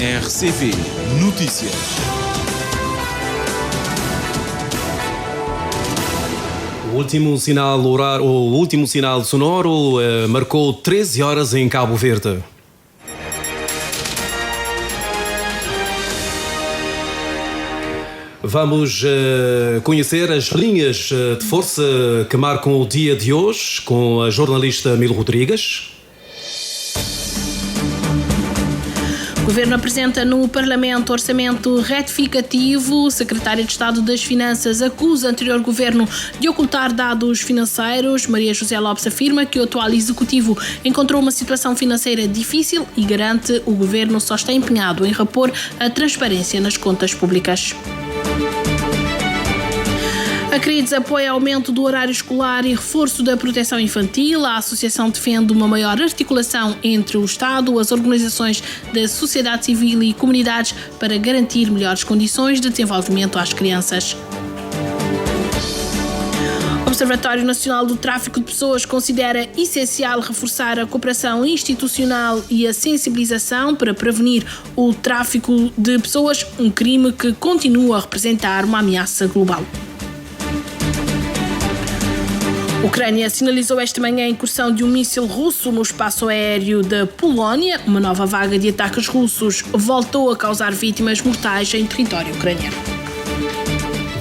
RCV Notícias. O último sinal sonoro marcou 13 horas em Cabo Verde. Vamos conhecer as linhas de força que marcam o dia de hoje com a jornalista Milo Rodrigues. O Governo apresenta no Parlamento orçamento retificativo. O secretário de Estado das Finanças acusa o anterior Governo de ocultar dados financeiros. Maria José Lopes afirma que o atual Executivo encontrou uma situação financeira difícil e garante que o Governo só está empenhado em repor a transparência nas contas públicas. A CRIDS apoia aumento do horário escolar e reforço da proteção infantil. A associação defende uma maior articulação entre o Estado, as organizações da sociedade civil e comunidades para garantir melhores condições de desenvolvimento às crianças. O Observatório Nacional do Tráfico de Pessoas considera essencial reforçar a cooperação institucional e a sensibilização para prevenir o tráfico de pessoas, um crime que continua a representar uma ameaça global. A Ucrânia sinalizou esta manhã a incursão de um míssil russo no espaço aéreo da Polónia. Uma nova vaga de ataques russos voltou a causar vítimas mortais em território ucraniano.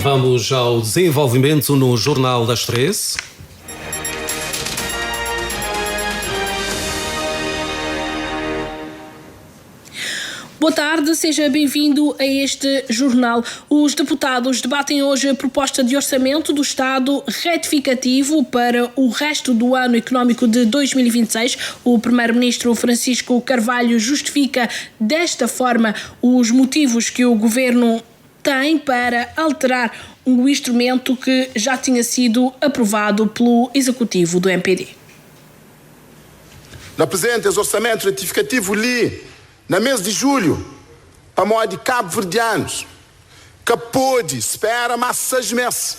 Vamos ao desenvolvimento no Jornal das 13. Boa tarde, seja bem-vindo a este jornal. Os deputados debatem hoje a proposta de orçamento do Estado retificativo para o resto do ano económico de 2026. O primeiro-ministro Francisco Carvalho justifica desta forma os motivos que o governo tem para alterar um instrumento que já tinha sido aprovado pelo executivo do MPD. Na presente orçamento retificativo na mês de julho, para modo de cabo-verdianos, que pode espera mais 6 meses,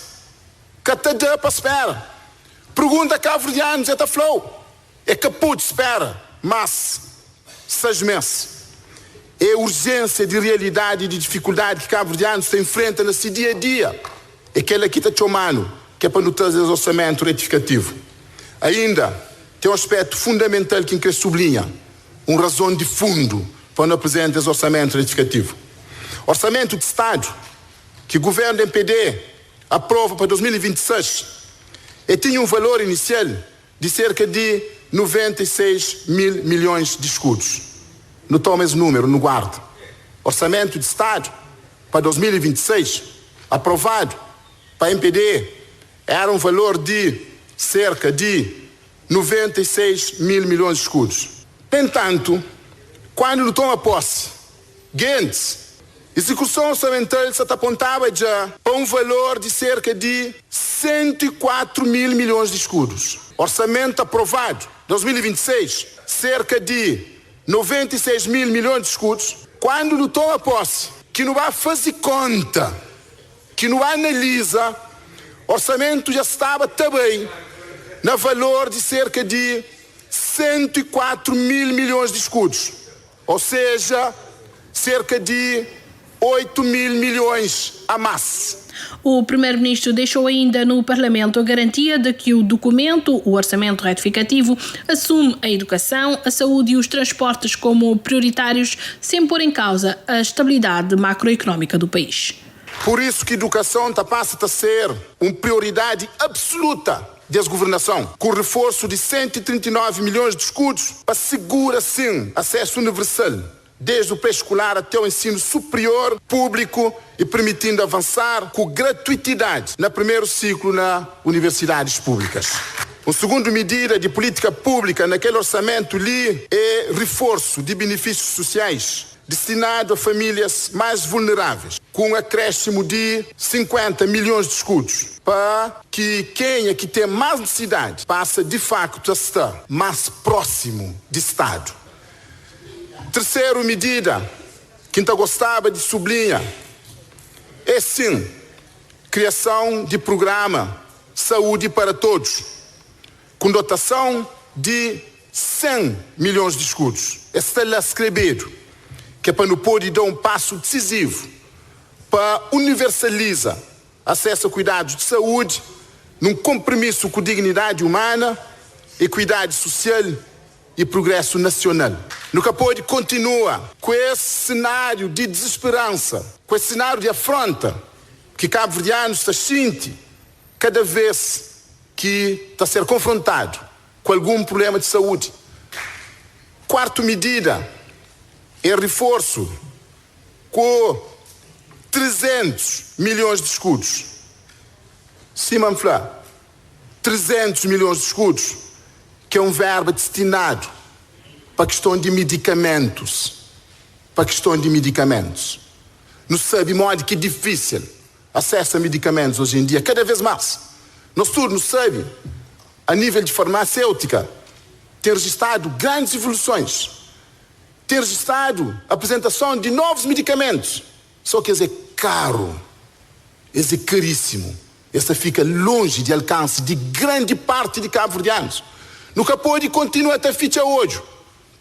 que até dá para espera. Pergunta cabo-verdianos, é flow, é que pode espera mais 6 meses. É a urgência de realidade e de dificuldade que cabo-verdianos se enfrentam nesse dia a dia. É aquela que está chamando, que é para não trazer o orçamento retificativo. Ainda tem um aspecto fundamental que quer sublinhar, uma razão de fundo para não apresentar esse orçamento retificativo. Orçamento de Estado que o governo do MPD aprova para 2026 tinha um valor inicial de cerca de 96 mil milhões de escudos. Não toma esse número, não guarda. Orçamento de Estado para 2026, aprovado para a MPD, era um valor de cerca de 96 mil milhões de escudos. No entanto, quando não toma posse, execução orçamental se apontava já para um valor de cerca de 104 mil milhões de escudos. Orçamento aprovado 2026, cerca de 96 mil milhões de escudos. Quando não toma posse, que não vai fazer conta, que não analisa, orçamento já estava também no valor de cerca de 104 mil milhões de escudos. Ou seja, cerca de 8 mil milhões a mais. O primeiro-ministro deixou ainda no Parlamento a garantia de que o documento, o orçamento retificativo, assume a educação, a saúde e os transportes como prioritários, sem pôr em causa a estabilidade macroeconómica do país. Por isso que a educação passa a ser uma prioridade absoluta da governação, com reforço de 139 milhões de escudos para assegurar, sim, acesso universal, desde o pré-escolar até o ensino superior público e permitindo avançar com gratuitidade no primeiro ciclo nas universidades públicas. Uma segunda medida de política pública naquele orçamento é reforço de benefícios sociais destinado a famílias mais vulneráveis, com um acréscimo de 50 milhões de escudos, para que quem é que tem mais necessidade passe de facto a estar mais próximo do Estado. Terceira medida que eu gostava de sublinhar é sim criação de programa Saúde para Todos, com dotação de 100 milhões de escudos. Está lá escrevido que é para nos poder dar um passo decisivo para universalizar acesso a cuidados de saúde num compromisso com dignidade humana, equidade social e progresso nacional. No Capode continua com esse cenário de desesperança, com esse cenário de afronta que cabo-verdianos se sente cada vez que está a ser confrontado com algum problema de saúde. Quarta medida é reforço com 300 milhões de escudos. Sim, vamos falar. 300 milhões de escudos, que é um verbo destinado para a questão de medicamentos. Para a questão de medicamentos. Não sabe modo que é difícil acesso a medicamentos hoje em dia, cada vez mais. Nós tudo não sabe, a nível de farmacêutica, tem registrado grandes evoluções. Tem registrado a apresentação de novos medicamentos. Só que esse é caro, esse é caríssimo. Esse fica longe de alcance de grande parte de cabo-verdianos. Nunca pode continuar a ter ficha hoje.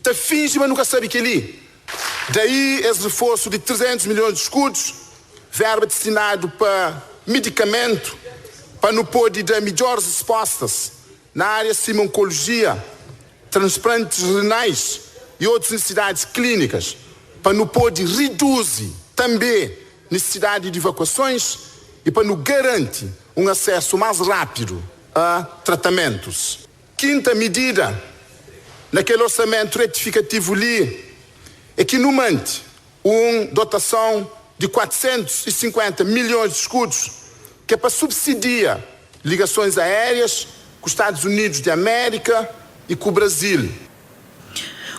Te finge, mas nunca sabe que ali. Daí esse reforço de 300 milhões de escudos, verba destinado para medicamento, para não poder dar melhores respostas na área de oncologia, transplantes renais e outras necessidades clínicas, para não poder reduzir também necessidade de evacuações e para nos garantir um acesso mais rápido a tratamentos. Quinta medida, naquele orçamento retificativo ali, é que não mantém uma dotação de 450 milhões de escudos, que é para subsidiar ligações aéreas com os Estados Unidos de América e com o Brasil.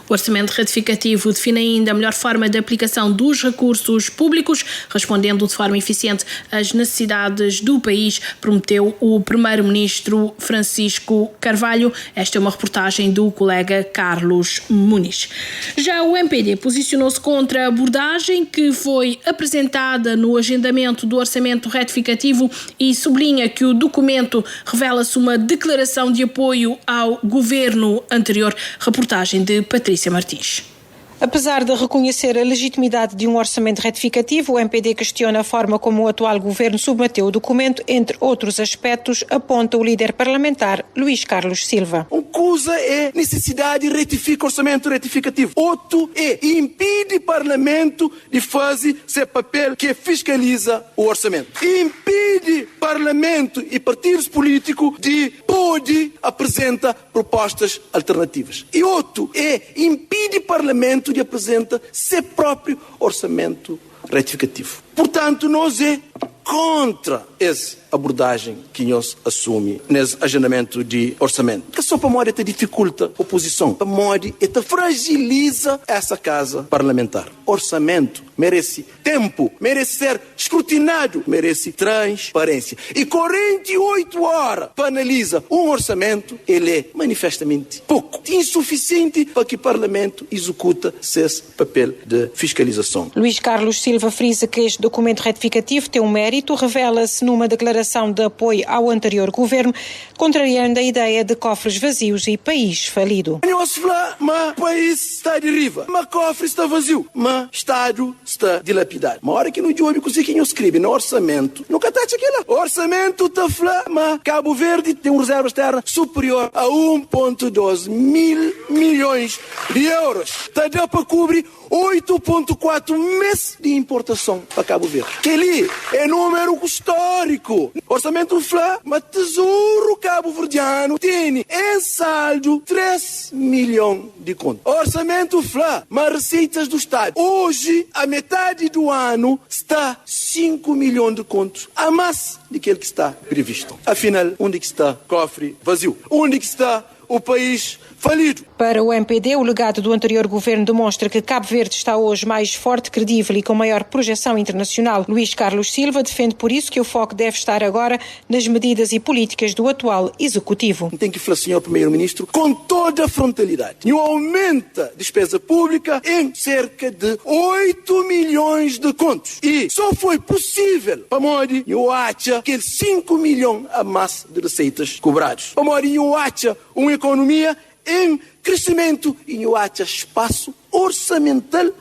O orçamento retificativo define ainda a melhor forma de aplicação dos recursos públicos, respondendo de forma eficiente às necessidades do país, prometeu o primeiro-ministro Francisco Carvalho. Esta é uma reportagem do colega Carlos Muniz. Já o MPD posicionou-se contra a abordagem que foi apresentada no agendamento do orçamento retificativo e sublinha que o documento revela-se uma declaração de apoio ao governo anterior. Reportagem de Patrícia Martins. Apesar de reconhecer a legitimidade de um orçamento retificativo, o MPD questiona a forma como o atual governo submeteu o documento, entre outros aspectos, aponta o líder parlamentar Luís Carlos Silva. Uma coisa é necessidade de retificar o orçamento retificativo. Outro é impede o parlamento de fazer seu papel que fiscaliza o orçamento. Impede o parlamento e partidos políticos de poder apresentar propostas alternativas. E outro é impede o parlamento de apresentar seu próprio orçamento retificativo. Portanto, nós é contra essa abordagem que nós assume nesse agendamento de orçamento. Que só para modo te dificulta a oposição, para modo te fragiliza essa casa parlamentar. Orçamento merece tempo, merece ser escrutinado, merece transparência. E 48 horas para analisar um orçamento, ele é manifestamente pouco, insuficiente para que o parlamento executa esse papel de fiscalização. Luís Carlos Silva frisa que este documento retificativo tem um mérito, revela-se numa declaração de apoio ao anterior governo, contrariando a ideia de cofres vazios e país falido. Nós falamos, mas o país está de riva, mas o cofre está vazio, mas o Estado está dilapidado. Uma hora que no jogo que nós escreve no orçamento, nunca está aquilo. O orçamento está falando, mas Cabo Verde tem uma reserva externa superior a 1,12 mil milhões de euros. Está dando para cobrir 8,4 meses de importação para Cabo Verde. Que ali é número histórico. Orçamento FLA, mas Tesouro Cabo-Verdiano tem em saldo 3 milhões de contas. Orçamento FLA, mas receitas do Estado. Hoje, a metade do ano, está 5 milhões de contos a mais daquele que está previsto. Afinal, onde está o cofre vazio? Onde está o país falido? Para o MPD, o legado do anterior governo demonstra que Cabo Verde está hoje mais forte, credível e com maior projeção internacional. Luís Carlos Silva defende por isso que o foco deve estar agora nas medidas e políticas do atual executivo. Tem que falar, senhor primeiro-ministro, com toda a frontalidade. E aumenta a despesa pública em cerca de 8 milhões de contos. E só foi possível para Mori eu acho que 5 milhões a mais de receitas cobradas. Para Mori eu acho uma economia em crescimento e eu acho espaço orçamental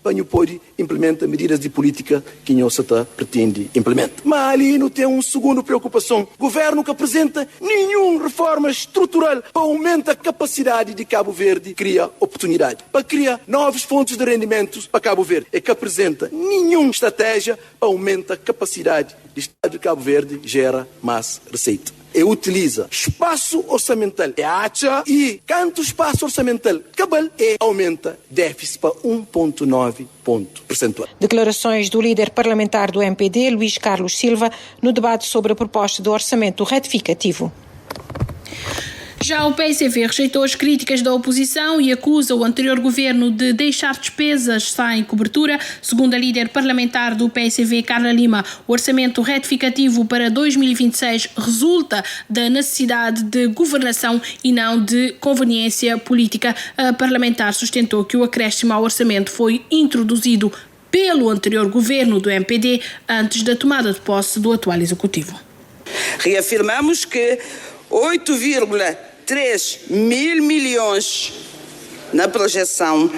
Panho pode implementa medidas de política que não se pretende implementar. Mas ali não tem uma segunda preocupação. O governo que apresenta nenhuma reforma estrutural para aumentar a capacidade de Cabo Verde, cria oportunidade, para criar novas fontes de rendimentos para Cabo Verde. E que apresenta nenhuma estratégia para aumentar a capacidade do Estado de Cabo Verde gera mais receita. E utiliza espaço orçamental e acha e quanto espaço orçamental cabal e aumenta déficit para 1,9 ponto percentual. Declarações do líder parlamentar do MPD, Luís Carlos Silva, no debate sobre a proposta do orçamento retificativo. Já o PSV rejeitou as críticas da oposição e acusa o anterior governo de deixar despesas sem cobertura. Segundo a líder parlamentar do PSV, Carla Lima, o orçamento retificativo para 2026 resulta da necessidade de governação e não de conveniência política. A parlamentar sustentou que o acréscimo ao orçamento foi introduzido pelo anterior governo do MPD antes da tomada de posse do atual executivo. Reafirmamos que 8,3 mil milhões na projeção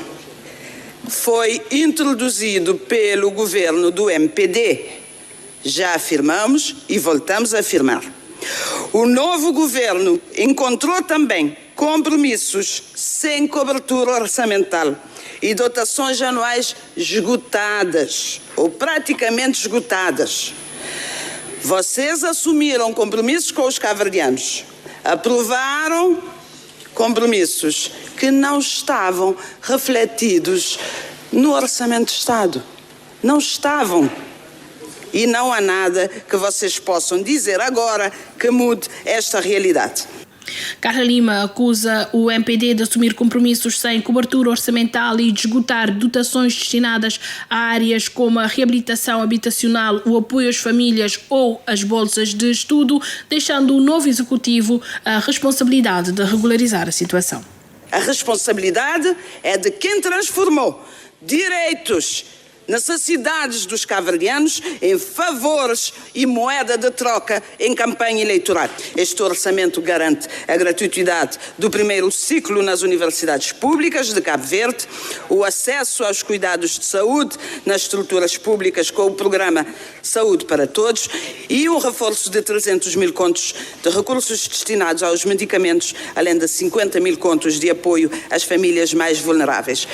foi introduzido pelo governo do MPD. Já afirmamos e voltamos a afirmar. O novo governo encontrou também compromissos sem cobertura orçamental e dotações anuais esgotadas ou praticamente esgotadas. Vocês assumiram compromissos com os cabo-verdianos, aprovaram compromissos que não estavam refletidos no Orçamento de Estado. Não estavam. E não há nada que vocês possam dizer agora que mude esta realidade. Carla Lima acusa o MPD de assumir compromissos sem cobertura orçamental e de esgotar dotações destinadas a áreas como a reabilitação habitacional, o apoio às famílias ou as bolsas de estudo, deixando o novo executivo a responsabilidade de regularizar a situação. A responsabilidade é de quem transformou direitos, necessidades dos cabo-verdianos em favores e moeda de troca em campanha eleitoral. Este orçamento garante a gratuidade do primeiro ciclo nas universidades públicas de Cabo Verde, o acesso aos cuidados de saúde nas estruturas públicas com o programa Saúde para Todos e um reforço de 300 mil contos de recursos destinados aos medicamentos, além de 50 mil contos de apoio às famílias mais vulneráveis.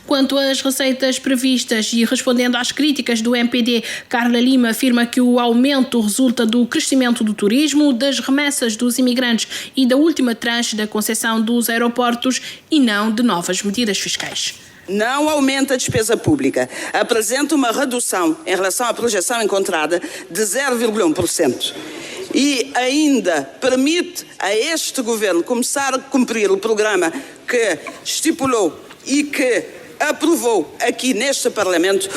Quanto às receitas previstas e respondendo às críticas do MPD, Carla Lima afirma que o aumento resulta do crescimento do turismo, das remessas dos imigrantes e da última tranche da concessão dos aeroportos e não de novas medidas fiscais. Não aumenta a despesa pública, apresenta uma redução em relação à projeção encontrada de 0,1%. E ainda permite a este governo começar a cumprir o programa que estipulou e que aprovou aqui neste Parlamento.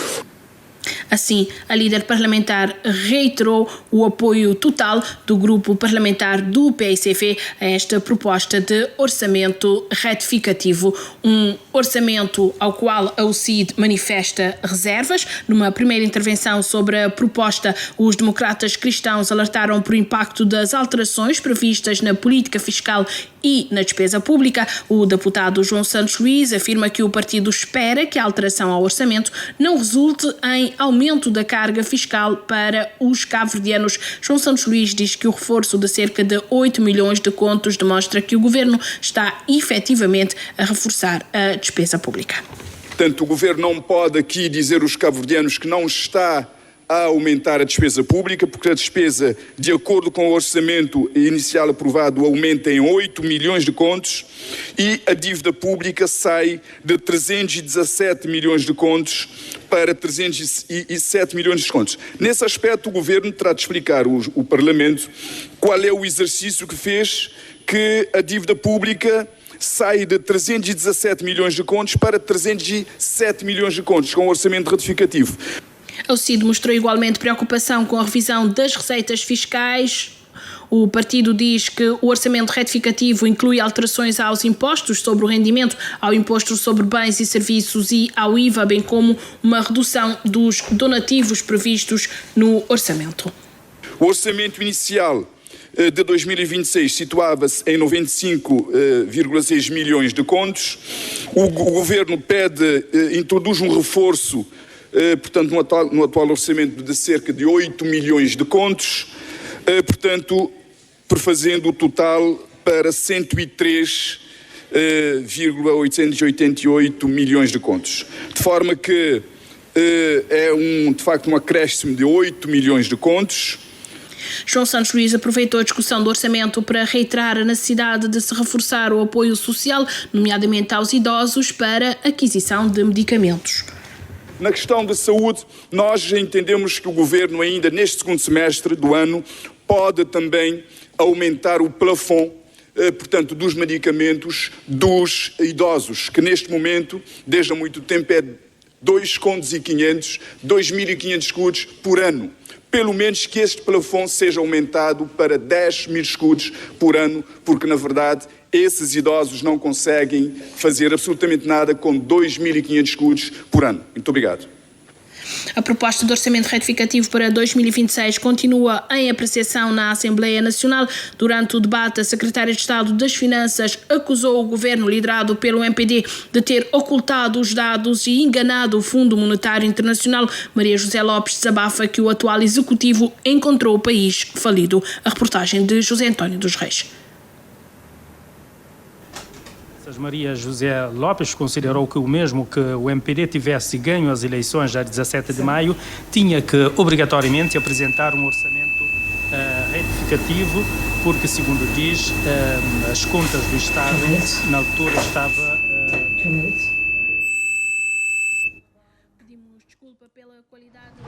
Assim, a líder parlamentar reiterou o apoio total do grupo parlamentar do PSV a esta proposta de orçamento retificativo. Um orçamento ao qual a UCID manifesta reservas. Numa primeira intervenção sobre a proposta, os democratas cristãos alertaram por o impacto das alterações previstas na política fiscal e na despesa pública. O deputado João Santos Luís afirma que o partido espera que a alteração ao orçamento não resulte em aumento da carga fiscal para os cabo-verdianos. João Santos Luís diz que o reforço de cerca de 8 milhões de contos demonstra que o governo está efetivamente a reforçar a despesa pública. Portanto, o governo não pode aqui dizer aos cabo-verdianos que não está a aumentar a despesa pública, porque a despesa, de acordo com o orçamento inicial aprovado, aumenta em 8 milhões de contos e a dívida pública sai de 317 milhões de contos para 307 milhões de contos. Nesse aspecto, o governo terá de explicar ao Parlamento qual é o exercício que fez que a dívida pública sai de 317 milhões de contos para 307 milhões de contos, com o orçamento retificativo. A UCID mostrou igualmente preocupação com a revisão das receitas fiscais. O partido diz que o orçamento retificativo inclui alterações aos impostos sobre o rendimento, ao imposto sobre bens e serviços e ao IVA, bem como uma redução dos donativos previstos no orçamento. O orçamento inicial de 2026 situava-se em 95,6 milhões de contos. O Governo introduz um reforço, portanto, no atual orçamento de cerca de 8 milhões de contos, portanto, prefazendo o total para 103,888 milhões de contos. De forma que de facto um acréscimo de 8 milhões de contos. João Santos Luís aproveitou a discussão do orçamento para reiterar a necessidade de se reforçar o apoio social, nomeadamente aos idosos, para aquisição de medicamentos. Na questão da saúde, nós entendemos que o Governo ainda neste segundo semestre do ano pode também aumentar o plafond, portanto, dos medicamentos dos idosos, que neste momento, desde há muito tempo, é 2.500 escudos por ano. Pelo menos que este plafond seja aumentado para 10 mil escudos por ano, porque, na verdade, esses idosos não conseguem fazer absolutamente nada com 2.500 escudos por ano. Muito obrigado. A proposta de orçamento retificativo para 2026 continua em apreciação na Assembleia Nacional. Durante o debate, a Secretária de Estado das Finanças acusou o governo liderado pelo MPD de ter ocultado os dados e enganado o Fundo Monetário Internacional. Maria José Lopes desabafa que o atual executivo encontrou o país falido. A reportagem de José António dos Reis. Maria José Lopes considerou que o mesmo que o MPD tivesse ganho as eleições a 17 de maio, tinha que obrigatoriamente apresentar um orçamento retificativo, porque, segundo diz, as contas do Estado na altura estavam... Pedimos desculpa pela qualidade do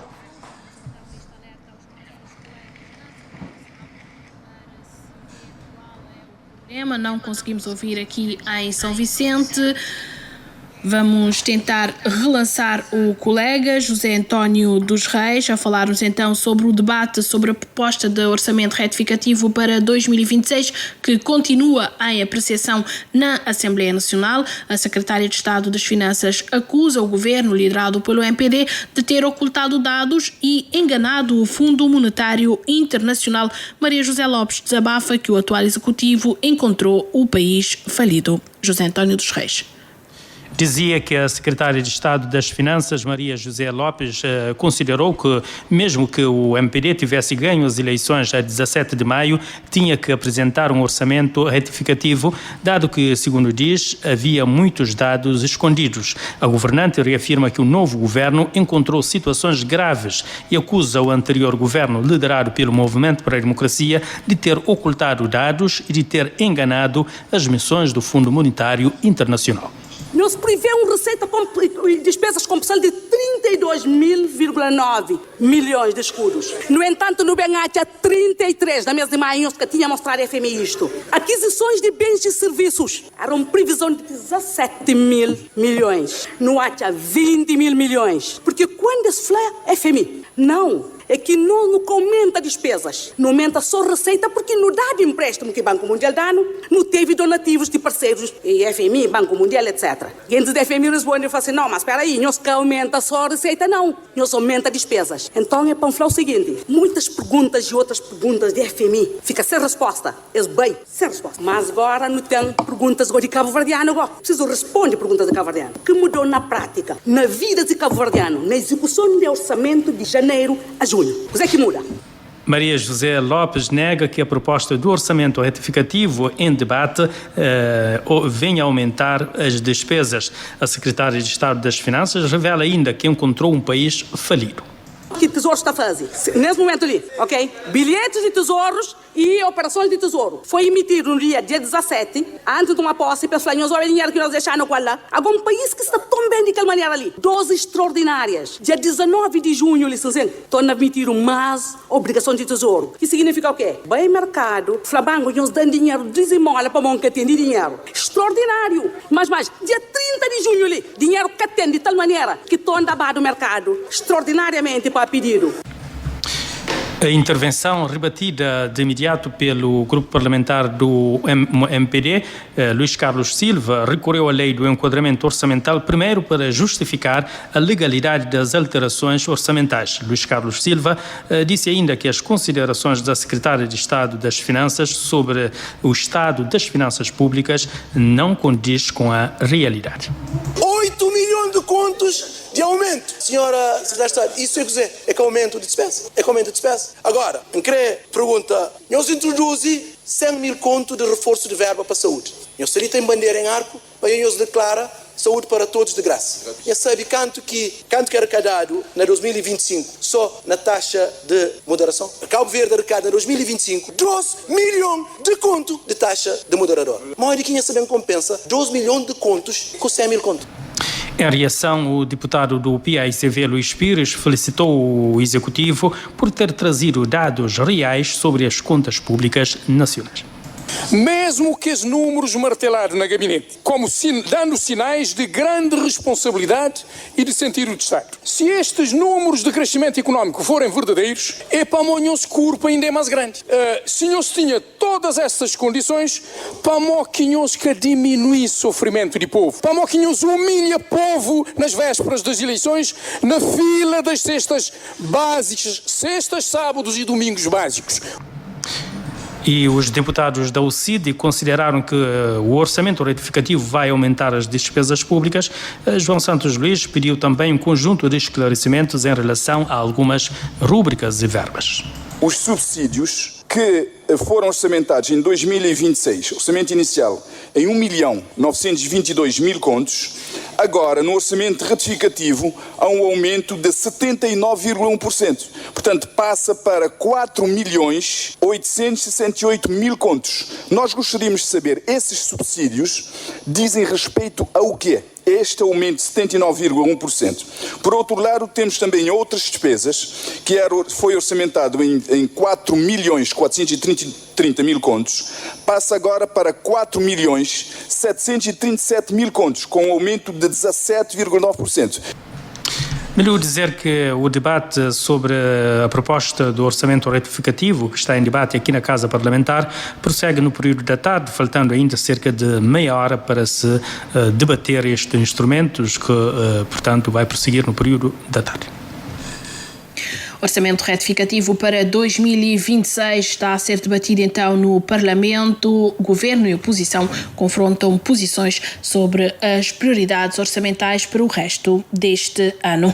não conseguimos ouvir aqui em São Vicente. Vamos tentar relançar o colega José António dos Reis a falar-nos então sobre o debate sobre a proposta de orçamento retificativo para 2026, que continua em apreciação na Assembleia Nacional. A Secretária de Estado das Finanças acusa o governo, liderado pelo MPD, de ter ocultado dados e enganado o Fundo Monetário Internacional. Maria José Lopes desabafa que o atual executivo encontrou o país falido. José António dos Reis. Dizia que a Secretária de Estado das Finanças, Maria José Lopes, considerou que, mesmo que o MPD tivesse ganho as eleições a 17 de maio, tinha que apresentar um orçamento retificativo, dado que, segundo diz, havia muitos dados escondidos. A governante reafirma que o novo governo encontrou situações graves e acusa o anterior governo, liderado pelo Movimento para a Democracia, de ter ocultado dados e de ter enganado as missões do Fundo Monetário Internacional. Nós prevê uma receita e despesas com potencial de 32,9 milhões de escudos. No entanto, no Benhatia, 33 na mês de maio, que tinha mostrado a FMI isto. Aquisições de bens e serviços eram previsão de 17 mil milhões. No Atia, 20 mil milhões. Porque quando se fala FMI, não. É que não aumenta despesas, não aumenta só receita, porque não dá de empréstimo que o Banco Mundial dá, não teve donativos de parceiros, e FMI, Banco Mundial, etc. E antes da FMI responde e fala assim, não, mas espera aí, nós que aumenta só a receita, não, nós aumenta despesas. Então é para falar o seguinte, muitas perguntas e outras perguntas de FMI, fica sem resposta, é bem, sem resposta. Mas agora não tem perguntas de cabo-verdiano, agora preciso responder perguntas de cabo-verdiano. O que mudou na prática, na vida de cabo-verdiano, na execução do orçamento de janeiro a junho? O que é que muda? Maria José Lopes nega que a proposta do orçamento retificativo em debate venha a aumentar as despesas. A Secretária de Estado das Finanças revela ainda que encontrou um país falido. Que tesouro está a fazer? Nesse momento ali, ok? Bilhetes de tesouros e operações de tesouro. Foi emitido no dia 17, antes de uma posse, para falar, olha o dinheiro que nós deixamos lá. Algum país que está tão bem de tal maneira ali. Doses extraordinárias. Dia 19 de junho, licenciado, estão a emitir mais obrigações de tesouro. Que significa o quê? Bem mercado, Flabango, nós dão dinheiro, desemola para mão que tem de dinheiro. Extraordinário. Mas, dia 30 de junho ali, dinheiro que tem de tal maneira que estão a dar do mercado extraordinariamente para pedido. A intervenção rebatida de imediato pelo grupo parlamentar do MPD, Luís Carlos Silva, recorreu à lei do enquadramento orçamental primeiro para justificar a legalidade das alterações orçamentais. Luís Carlos Silva disse ainda que as considerações da secretária de Estado das Finanças sobre o estado das finanças públicas não condiz com a realidade. 8 milhões de contos de aumento. Senhora Secretária de Estado, isso é que aumento de despesa? É que aumento de despesa? Agora, em que pergunta, nós introduzimos 100 mil contos de reforço de verba para a saúde. Nós ali tem bandeira em arco, aí nós declara saúde para todos de graça. E sabe quanto que é arrecadado na 2025 só na taxa de moderação? Cabo Verde arrecada em 2025 12 milhões de contos de taxa de moderador. Mas de quem é sabendo compensa 12 milhões de contos com 100 mil contos. Em reação, o deputado do PAICV, Luís Pires, felicitou o Executivo por ter trazido dados reais sobre as contas públicas nacionais. Mesmo que os números martelados na gabinete, como dando sinais de grande responsabilidade e de sentido de Estado. Se estes números de crescimento económico forem verdadeiros, é para amanhã o corpo ainda é mais grande. Se nós tinha todas essas condições, para que nós diminuir o sofrimento de povo, para que nós humilha povo nas vésperas das eleições, na fila das cestas básicas, sextas, sábados e domingos básicos. E os deputados da UCID consideraram que o orçamento retificativo vai aumentar as despesas públicas. João Santos Luís pediu também um conjunto de esclarecimentos em relação a algumas rúbricas e verbas. Os subsídios que foram orçamentados em 2026, orçamento inicial, em 1.922.000 contos, agora no orçamento retificativo há um aumento de 79,1%. Portanto, passa para 4.868.000 contos. Nós gostaríamos de saber, esses subsídios dizem respeito ao quê? Este aumento de 79,1%. Por outro lado, temos também outras despesas, que foi orçamentado em 4.430.000 contos, passa agora para 4.737.000 contos, com um aumento de 17,9%. Melhor dizer que o debate sobre a proposta do orçamento retificativo, que está em debate aqui na Casa Parlamentar, prossegue no período da tarde, faltando ainda cerca de meia hora para se debater estes instrumentos, que, portanto, vai prosseguir no período da tarde. Orçamento retificativo para 2026 está a ser debatido então no Parlamento. Governo e oposição confrontam posições sobre as prioridades orçamentais para o resto deste ano.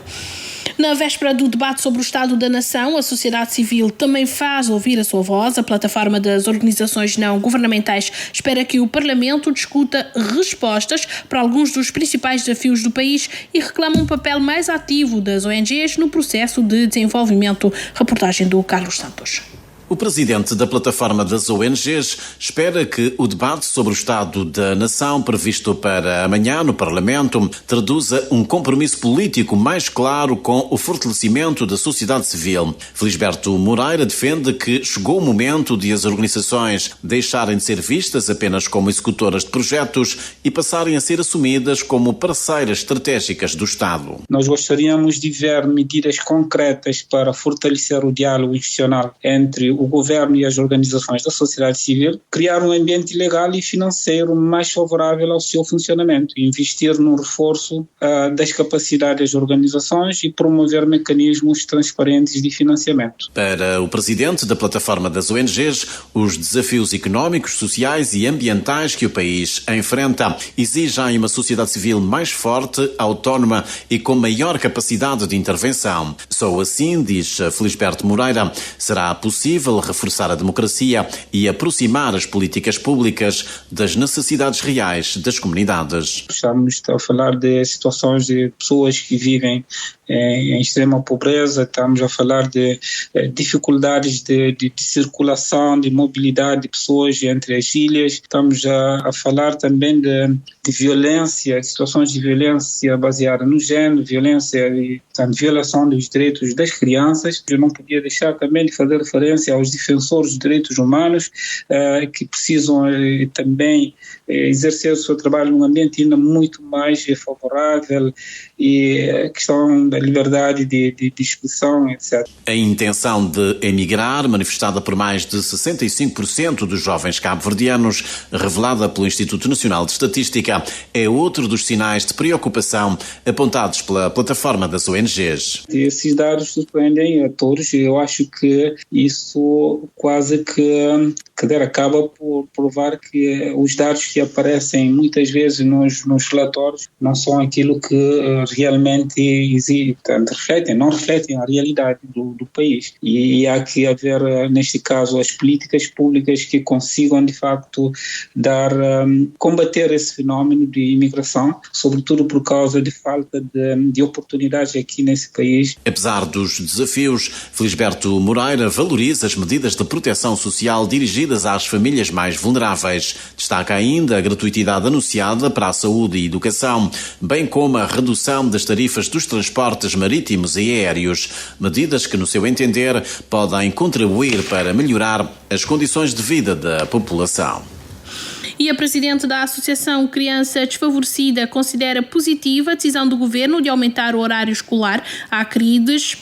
Na véspera do debate sobre o Estado da Nação, a sociedade civil também faz ouvir a sua voz. A plataforma das organizações não governamentais espera que o Parlamento discuta respostas para alguns dos principais desafios do país e reclama um papel mais ativo das ONGs no processo de desenvolvimento. Reportagem do Carlos Santos. O presidente da plataforma das ONGs espera que o debate sobre o Estado da Nação, previsto para amanhã no Parlamento, traduza um compromisso político mais claro com o fortalecimento da sociedade civil. Felisberto Moreira defende que chegou o momento de as organizações deixarem de ser vistas apenas como executoras de projetos e passarem a ser assumidas como parceiras estratégicas do Estado. Nós gostaríamos de ver medidas concretas para fortalecer o diálogo institucional entre o governo e as organizações da sociedade civil, criar um ambiente legal e financeiro mais favorável ao seu funcionamento, investir no reforço das capacidades das organizações e promover mecanismos transparentes de financiamento. Para o presidente da plataforma das ONGs, os desafios económicos, sociais e ambientais que o país enfrenta exigem uma sociedade civil mais forte, autónoma e com maior capacidade de intervenção. Só assim, diz Felisberto Moreira, será possível reforçar a democracia e aproximar as políticas públicas das necessidades reais das comunidades. Estamos a falar de situações de pessoas que vivem em extrema pobreza, estamos a falar de dificuldades de circulação, de mobilidade de pessoas entre as ilhas, estamos a falar também de violência, situações de violência baseada no género, violação dos direitos das crianças. Eu não podia deixar também de fazer referência aos defensores dos direitos humanos que precisam também exercer o seu trabalho num ambiente ainda muito mais favorável, e a questão da liberdade de expressão, etc. A intenção de emigrar, manifestada por mais de 65% dos jovens cabo-verdianos, revelada pelo Instituto Nacional de Estatística, é outro dos sinais de preocupação apontados pela plataforma das ONGs. Esses dados surpreendem a todos. Eu acho que isso quase que acaba por provar que os dados que aparecem muitas vezes nos relatórios não são aquilo que realmente existe, não refletem a realidade do país. E há que haver, neste caso, as políticas públicas que consigam, de facto, combater esse fenómeno de imigração, sobretudo por causa de falta de oportunidades aqui nesse país. Apesar dos desafios, Felisberto Moreira valoriza as medidas de proteção social dirigidas às famílias mais vulneráveis. Destaca ainda a gratuitidade anunciada para a saúde e educação, bem como a redução das tarifas dos transportes marítimos e aéreos, medidas que, no seu entender, podem contribuir para melhorar as condições de vida da população. E a presidente da Associação Criança Desfavorecida considera positiva a decisão do governo de aumentar o horário escolar à CRIDES,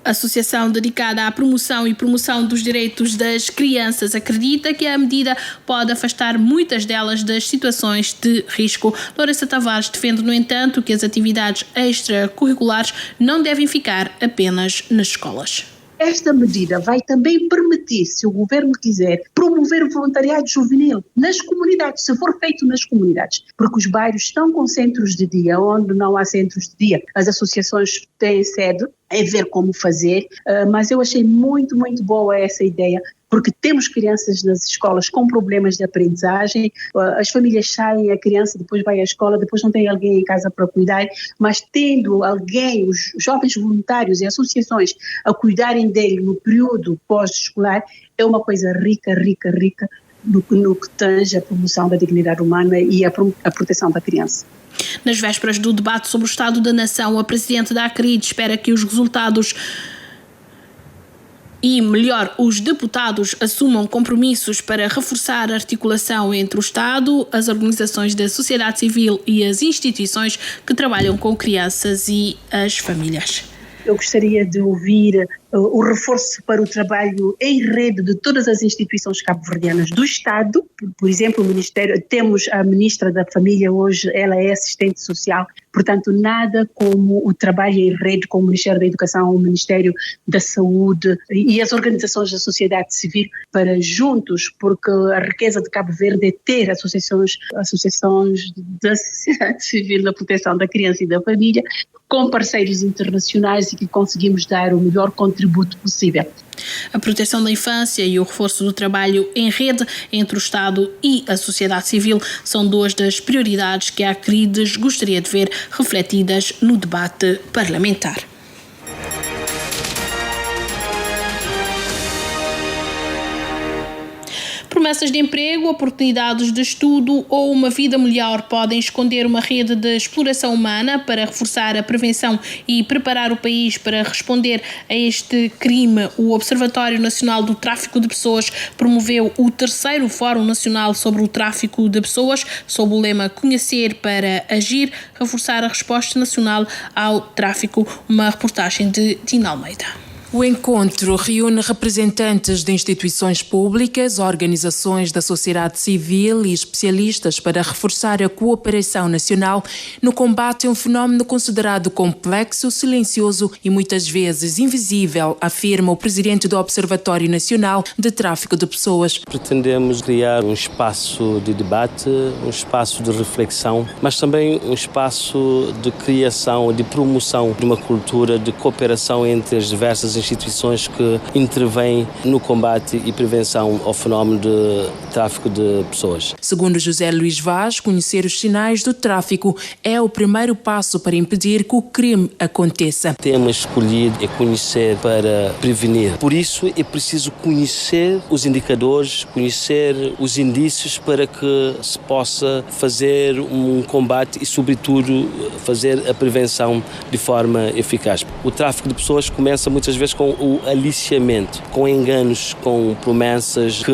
associação dedicada à promoção e promoção dos direitos das crianças. Acredita que a medida pode afastar muitas delas das situações de risco. Larissa Tavares defende, no entanto, que as atividades extracurriculares não devem ficar apenas nas escolas. Esta medida vai também permitir, se o governo quiser, promover o voluntariado juvenil nas comunidades, se for feito nas comunidades, porque os bairros estão com centros de dia, onde não há centros de dia. As associações têm sede, é ver como fazer, mas eu achei muito, muito boa essa ideia, porque temos crianças nas escolas com problemas de aprendizagem, as famílias saem, a criança depois vai à escola, depois não tem alguém em casa para cuidar, mas tendo alguém, os jovens voluntários e associações a cuidarem dele no período pós-escolar, é uma coisa rica, rica, rica no que tange a promoção da dignidade humana e a proteção da criança. Nas vésperas do debate sobre o Estado da Nação, a presidente da ACRID espera que os resultados os deputados assumam compromissos para reforçar a articulação entre o Estado, as organizações da sociedade civil e as instituições que trabalham com crianças e as famílias. Eu gostaria de ouvir o reforço para o trabalho em rede de todas as instituições cabo-verdianas do Estado. Por exemplo, o Ministério, temos a Ministra da Família hoje, ela é assistente social, portanto nada como o trabalho em rede com o Ministério da Educação, o Ministério da Saúde e as organizações da sociedade civil para juntos, porque a riqueza de Cabo Verde é ter associações da sociedade civil na proteção da criança e da família, com parceiros internacionais e que conseguimos dar o melhor contributo possível. A proteção da infância e o reforço do trabalho em rede entre o Estado e a sociedade civil são duas das prioridades que a ACRIDES gostaria de ver refletidas no debate parlamentar. Promessas de emprego, oportunidades de estudo ou uma vida melhor podem esconder uma rede de exploração humana. Para reforçar a prevenção e preparar o país para responder a este crime, o Observatório Nacional do Tráfico de Pessoas promoveu o 3º Fórum Nacional sobre o Tráfico de Pessoas, sob o lema Conhecer para Agir, reforçar a resposta nacional ao tráfico. Uma reportagem de Dina Almeida. O encontro reúne representantes de instituições públicas, organizações da sociedade civil e especialistas para reforçar a cooperação nacional no combate a um fenómeno considerado complexo, silencioso e muitas vezes invisível, afirma o presidente do Observatório Nacional de Tráfico de Pessoas. Pretendemos criar um espaço de debate, um espaço de reflexão, mas também um espaço de criação, de promoção de uma cultura de cooperação entre as diversas instituições que intervêm no combate e prevenção ao fenómeno de tráfico de pessoas. Segundo José Luís Vaz, conhecer os sinais do tráfico é o primeiro passo para impedir que o crime aconteça. O tema escolhido é conhecer para prevenir. Por isso é preciso conhecer os indicadores, conhecer os indícios para que se possa fazer um combate e, sobretudo, fazer a prevenção de forma eficaz. O tráfico de pessoas começa muitas vezes vezes com o aliciamento, com enganos, com promessas que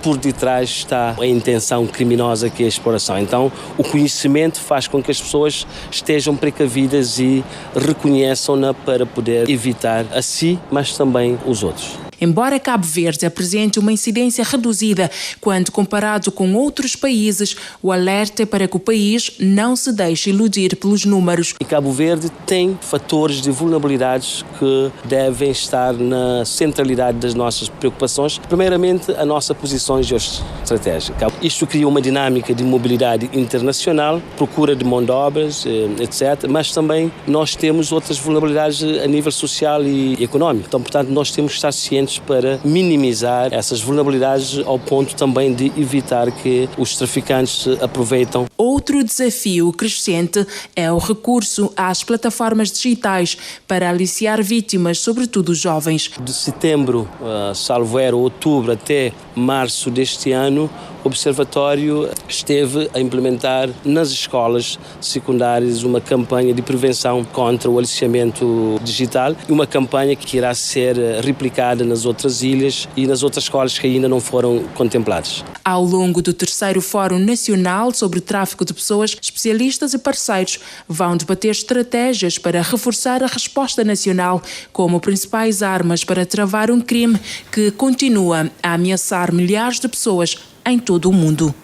por detrás está a intenção criminosa que é a exploração. Então, o conhecimento faz com que as pessoas estejam precavidas e reconheçam-na para poder evitar a si, mas também os outros. Embora Cabo Verde apresente uma incidência reduzida quando comparado com outros países, o alerta é para que o país não se deixe iludir pelos números. E Cabo Verde tem fatores de vulnerabilidades que devem estar na centralidade das nossas preocupações. Primeiramente, a nossa posição geoestratégica. Isto cria uma dinâmica de mobilidade internacional, procura de mão de obras, etc. Mas também nós temos outras vulnerabilidades a nível social e económico. Então, portanto, nós temos que estar cientes para minimizar essas vulnerabilidades ao ponto também de evitar que os traficantes se aproveitam. Outro desafio crescente é o recurso às plataformas digitais para aliciar vítimas, sobretudo jovens. De setembro, salvo era outubro, até março deste ano, o Observatório esteve a implementar nas escolas secundárias uma campanha de prevenção contra o aliciamento digital e uma campanha que irá ser replicada nas outras ilhas e nas outras escolas que ainda não foram contempladas. Ao longo do 3º Fórum Nacional sobre o Tráfico de Pessoas, especialistas e parceiros vão debater estratégias para reforçar a resposta nacional como principais armas para travar um crime que continua a ameaçar milhares de pessoas em todo o mundo.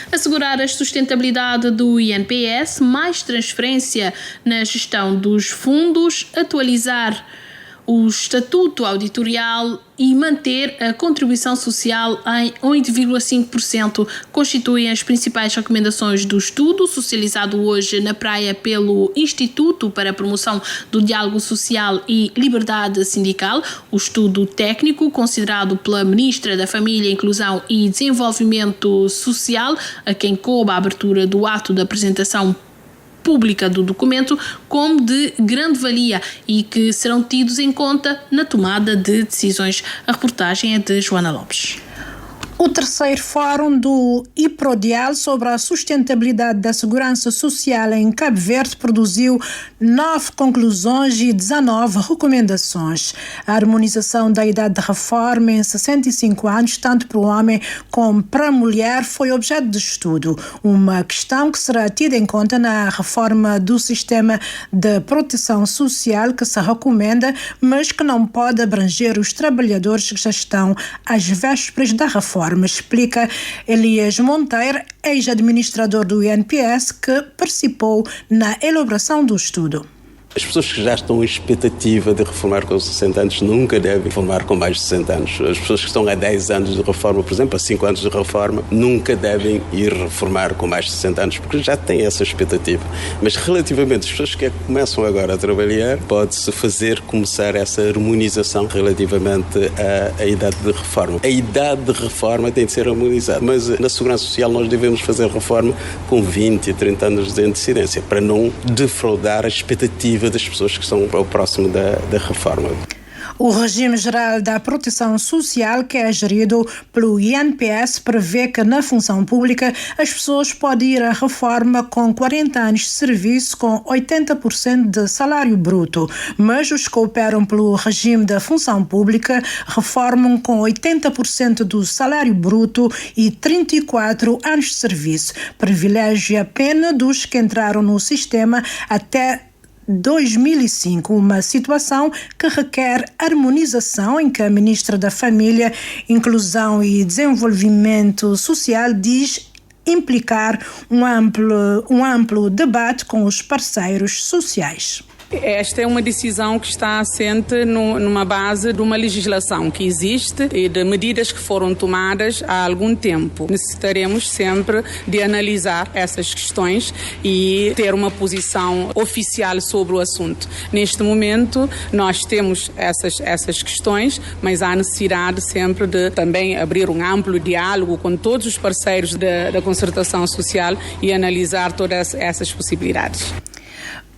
Assegurar a sustentabilidade do INPS, mais transferência na gestão dos fundos, atualizar o estatuto auditorial e manter a contribuição social em 8,5% constituem as principais recomendações do estudo, socializado hoje na Praia pelo Instituto para a Promoção do Diálogo Social e Liberdade Sindical. O estudo técnico, considerado pela Ministra da Família, Inclusão e Desenvolvimento Social, a quem coube a abertura do ato de apresentação pública do documento, como de grande valia e que serão tidos em conta na tomada de decisões. A reportagem é de Joana Lopes. O 3º Fórum do IPRODIAL sobre a sustentabilidade da segurança social em Cabo Verde produziu 9 conclusões e 19 recomendações. A harmonização da idade de reforma em 65 anos, tanto para o homem como para a mulher, foi objeto de estudo. Uma questão que será tida em conta na reforma do sistema de proteção social que se recomenda, mas que não pode abranger os trabalhadores que já estão às vésperas da reforma. Explica Elias Monteiro, ex-administrador do INPS, que participou na elaboração do estudo. As pessoas que já estão em expectativa de reformar com 60 anos nunca devem reformar com mais de 60 anos. As pessoas que estão há 10 anos de reforma, por exemplo, há 5 anos de reforma, nunca devem ir reformar com mais de 60 anos, porque já têm essa expectativa. Mas relativamente às pessoas que começam agora a trabalhar, pode-se começar essa harmonização relativamente à idade de reforma. A idade de reforma tem de ser harmonizada, mas na Segurança Social nós devemos fazer reforma com 20 e 30 anos de antecedência, para não defraudar a expectativa das pessoas que estão ao próximo da reforma. O regime geral da proteção social, que é gerido pelo INPS, prevê que na função pública as pessoas podem ir à reforma com 40 anos de serviço com 80% de salário bruto, mas os que operam pelo regime da função pública reformam com 80% do salário bruto e 34 anos de serviço. Privilégio apenas dos que entraram no sistema até 2005, uma situação que requer harmonização em que a Ministra da Família, Inclusão e Desenvolvimento Social diz implicar um amplo debate com os parceiros sociais. Esta é uma decisão que está assente numa base de uma legislação que existe e de medidas que foram tomadas há algum tempo. Necessitaremos sempre de analisar essas questões e ter uma posição oficial sobre o assunto. Neste momento, nós temos essas questões, mas há necessidade sempre de também abrir um amplo diálogo com todos os parceiros da concertação social e analisar todas essas possibilidades.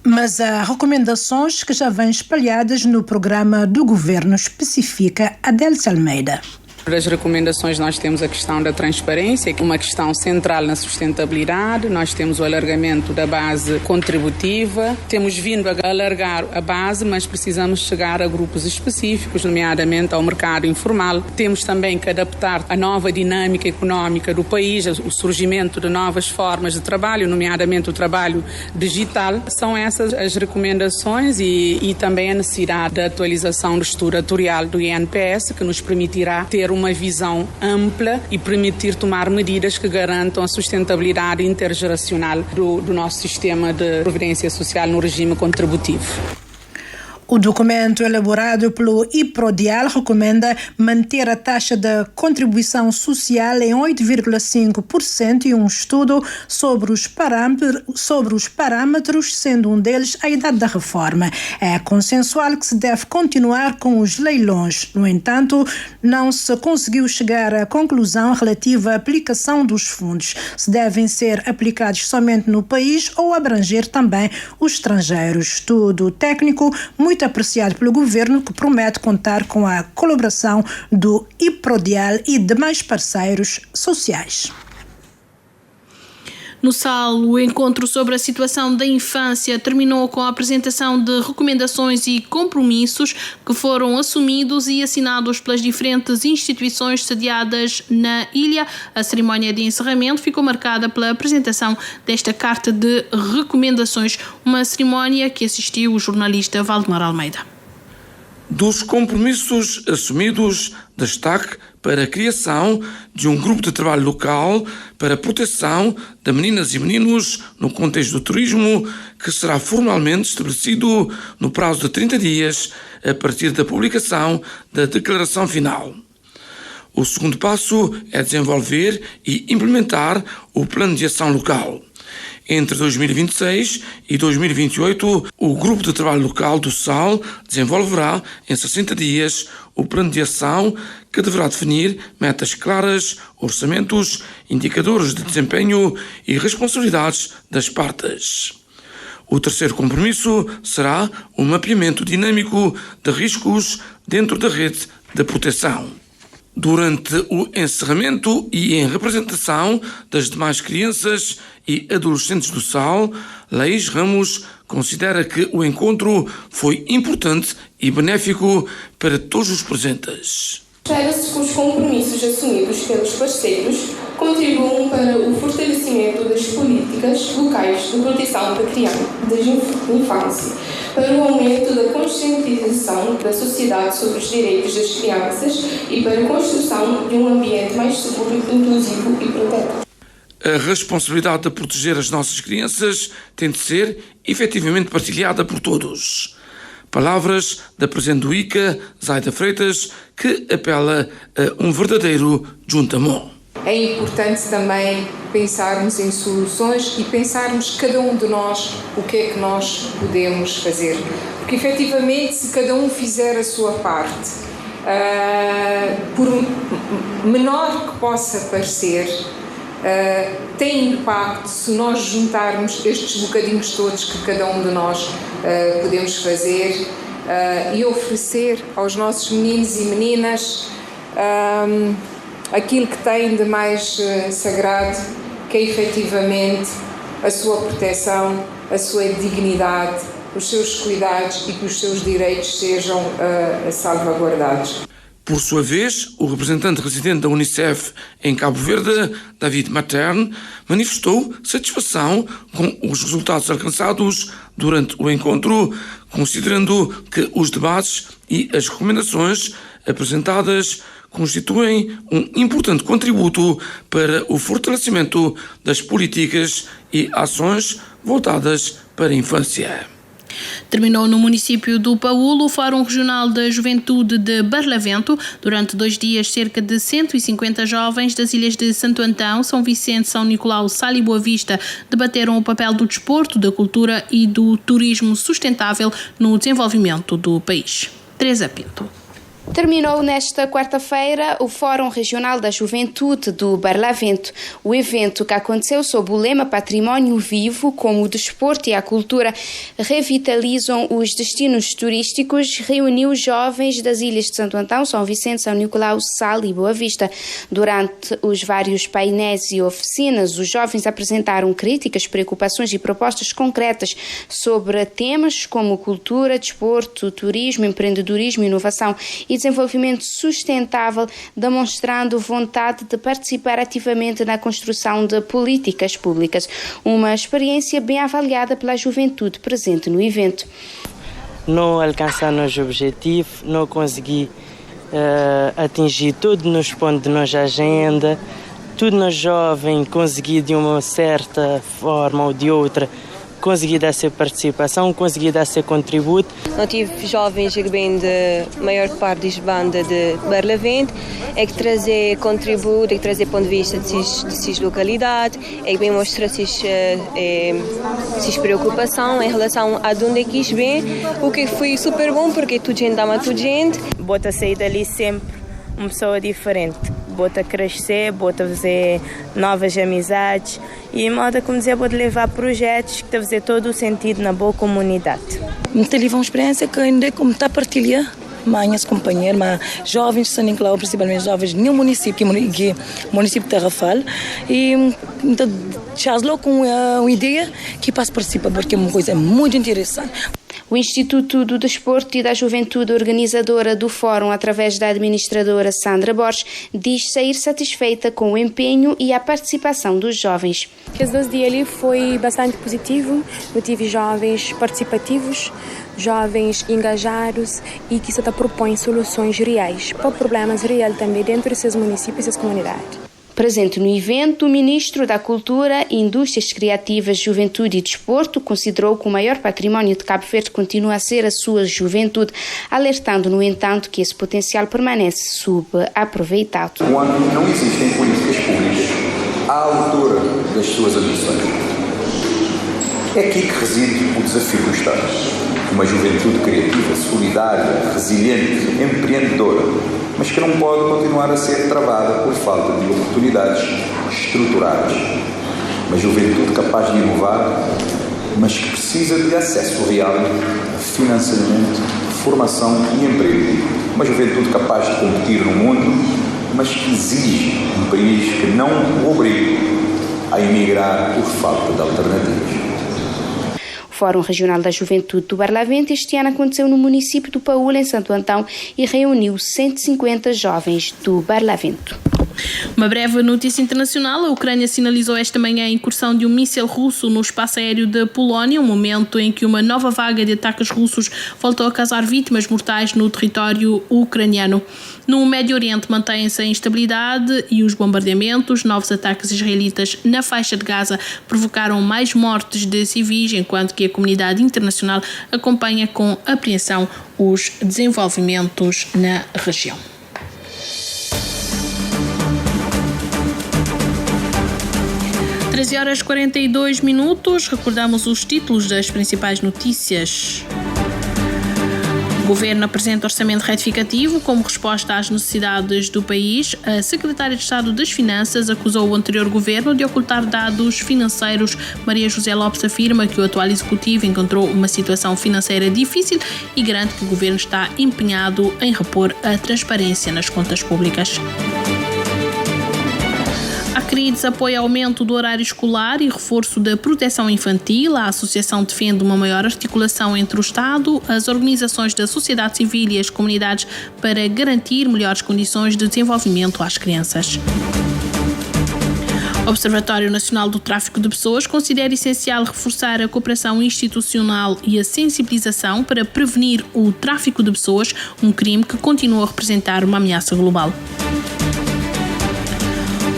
Mas há recomendações que já vêm espalhadas no programa do governo, especifica Adélcia Almeida. Das recomendações nós temos a questão da transparência, que é uma questão central na sustentabilidade. Nós temos o alargamento da base contributiva. Temos vindo a alargar a base, mas precisamos chegar a grupos específicos, nomeadamente ao mercado informal. Temos também que adaptar a nova dinâmica económica do país, o surgimento de novas formas de trabalho, nomeadamente o trabalho digital. São essas as recomendações e também a necessidade da atualização do estrutural do INPS, que nos permitirá ter uma visão ampla e permitir tomar medidas que garantam a sustentabilidade intergeracional do nosso sistema de previdência social no regime contributivo. O documento elaborado pelo IPRODIAL recomenda manter a taxa de contribuição social em 8,5% e um estudo sobre os parâmetros, sendo um deles a idade da reforma. É consensual que se deve continuar com os leilões. No entanto, não se conseguiu chegar à conclusão relativa à aplicação dos fundos. Se devem ser aplicados somente no país ou abranger também os estrangeiros. Estudo técnico muito apreciado pelo governo, que promete contar com a colaboração do IPRODIAL e demais parceiros sociais. No SAL, o encontro sobre a situação da infância terminou com a apresentação de recomendações e compromissos que foram assumidos e assinados pelas diferentes instituições sediadas na ilha. A cerimónia de encerramento ficou marcada pela apresentação desta carta de recomendações, uma cerimónia que assistiu o jornalista Valdemar Almeida. Dos compromissos assumidos, destaque para a criação de um grupo de trabalho local para a proteção de meninas e meninos no contexto do turismo, que será formalmente estabelecido no prazo de 30 dias a partir da publicação da declaração final. O segundo passo é desenvolver e implementar o plano de ação local. Entre 2026 e 2028, o Grupo de Trabalho Local do SAL desenvolverá em 60 dias o plano de ação que deverá definir metas claras, orçamentos, indicadores de desempenho e responsabilidades das partes. O terceiro compromisso será o mapeamento dinâmico de riscos dentro da rede de proteção. Durante o encerramento e em representação das demais crianças e adolescentes do SAL, Laís Ramos considera que o encontro foi importante e benéfico para todos os presentes. Espera-se que os compromissos assumidos pelos parceiros contribuam para o fortalecimento das políticas locais de proteção da criança, da infância, para o aumento da conscientização da sociedade sobre os direitos das crianças e para a construção de um ambiente mais seguro, inclusivo e protetor. A responsabilidade de proteger as nossas crianças tem de ser efetivamente partilhada por todos. Palavras da Presidente do ICA, Zaida Freitas, que apela a um verdadeiro juntamão. É importante também pensarmos em soluções e pensarmos cada um de nós o que é que nós podemos fazer. Porque efetivamente, se cada um fizer a sua parte, por menor que possa parecer, tem impacto se nós juntarmos estes bocadinhos todos que cada um de nós podemos fazer e oferecer aos nossos meninos e meninas aquilo que têm de mais sagrado, que é efetivamente a sua proteção, a sua dignidade, os seus cuidados e que os seus direitos sejam salvaguardados. Por sua vez, o representante residente da Unicef em Cabo Verde, David Materne, manifestou satisfação com os resultados alcançados durante o encontro, considerando que os debates e as recomendações apresentadas constituem um importante contributo para o fortalecimento das políticas e ações voltadas para a infância. Terminou no município do Paulo o Fórum Regional da Juventude de Barlavento. Durante 2 dias, cerca de 150 jovens das ilhas de Santo Antão, São Vicente, São Nicolau, Sal e Boa Vista debateram o papel do desporto, da cultura e do turismo sustentável no desenvolvimento do país. Teresa Pinto. Terminou nesta quarta-feira o Fórum Regional da Juventude do Barlavento. O evento, que aconteceu sob o lema Património Vivo, como o desporto e a cultura revitalizam os destinos turísticos, reuniu jovens das ilhas de Santo Antão, São Vicente, São Nicolau, Sal e Boa Vista. Durante os vários painéis e oficinas, os jovens apresentaram críticas, preocupações e propostas concretas sobre temas como cultura, desporto, turismo, empreendedorismo, inovação e desenvolvimento sustentável, demonstrando vontade de participar ativamente na construção de políticas públicas. Uma experiência bem avaliada pela juventude presente no evento. Não alcançamos o objetivo, não consegui atingir tudo nos pontos de nossa agenda, tudo nos jovens consegui de uma certa forma ou de outra consegui dar sua participação, consegui dar seu contributo. Não tive jovens que vêm de maior parte das bandas de Barlavento, é que trazer contributo, é que trazer ponto de vista de suas localidades, é que vem mostrar suas preocupações em relação a de onde é que isto vem, o que foi super bom porque tudo gente ama tudo gente. Bota sair dali sempre uma pessoa diferente, bota crescer, bota fazer novas amizades e moda, como dizer, bota levar projetos que te fazer todo o sentido na boa comunidade. Me tive uma experiência que ainda como está a partilhar minhas companheiras, mas jovens de São Nicolau, principalmente jovens no município, que é o município de Tarrafal, e então já com uma ideia que posso participar porque é uma coisa muito interessante. O Instituto do Desporto e da Juventude, organizadora do fórum através da administradora Sandra Borges, diz sair satisfeita com o empenho e a participação dos jovens. Os 2 dias ali foi bastante positivo. Eu tive jovens participativos, jovens engajados e que se propõem soluções reais para problemas reais também dentro de seus municípios e suas comunidades. Presente no evento, o Ministro da Cultura, Indústrias Criativas, Juventude e Desporto considerou que o maior património de Cabo Verde continua a ser a sua juventude, alertando, no entanto, que esse potencial permanece subaproveitado. Quando não existem políticas públicas à altura das suas ambições, é aqui que reside o desafio do Estado. Uma juventude criativa, solidária, resiliente, empreendedora, mas que não pode continuar a ser travada por falta de oportunidades estruturadas. Uma juventude capaz de inovar, mas que precisa de acesso real a financiamento, formação e emprego. Uma juventude capaz de competir no mundo, mas que exige um país que não o obrigue a emigrar por falta de alternativas. O Fórum Regional da Juventude do Barlavento este ano aconteceu no município do Paúl, em Santo Antão, e reuniu 150 jovens do Barlavento. Uma breve notícia internacional. A Ucrânia sinalizou esta manhã a incursão de um míssil russo no espaço aéreo da Polónia, um momento em que uma nova vaga de ataques russos voltou a causar vítimas mortais no território ucraniano. No Médio Oriente mantém-se a instabilidade e os bombardeamentos. Novos ataques israelitas na faixa de Gaza provocaram mais mortes de civis, enquanto que a comunidade internacional acompanha com apreensão os desenvolvimentos na região. Horas 42 minutos. Recordamos os títulos das principais notícias. O Governo apresenta orçamento retificativo como resposta às necessidades do país. A Secretária de Estado das Finanças acusou o anterior Governo de ocultar dados financeiros. Maria José Lopes afirma que o atual Executivo encontrou uma situação financeira difícil e garante que o Governo está empenhado em repor a transparência nas contas públicas. A CRIDS apoia aumento do horário escolar e reforço da proteção infantil. A associação defende uma maior articulação entre o Estado, as organizações da sociedade civil e as comunidades para garantir melhores condições de desenvolvimento às crianças. O Observatório Nacional do Tráfico de Pessoas considera essencial reforçar a cooperação institucional e a sensibilização para prevenir o tráfico de pessoas, um crime que continua a representar uma ameaça global.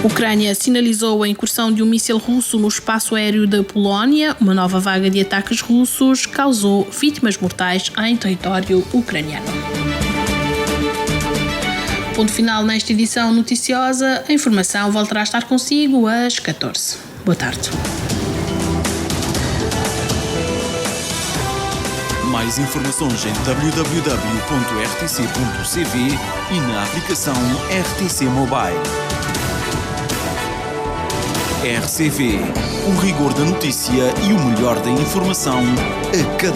A Ucrânia sinalizou a incursão de um míssil russo no espaço aéreo da Polónia. Uma nova vaga de ataques russos causou vítimas mortais em território ucraniano. Ponto final nesta edição noticiosa. A informação voltará a estar consigo às 14. Boa tarde. Mais informações em www.rtc.cv e na aplicação RTC Mobile. RCV, o rigor da notícia e o melhor da informação a cada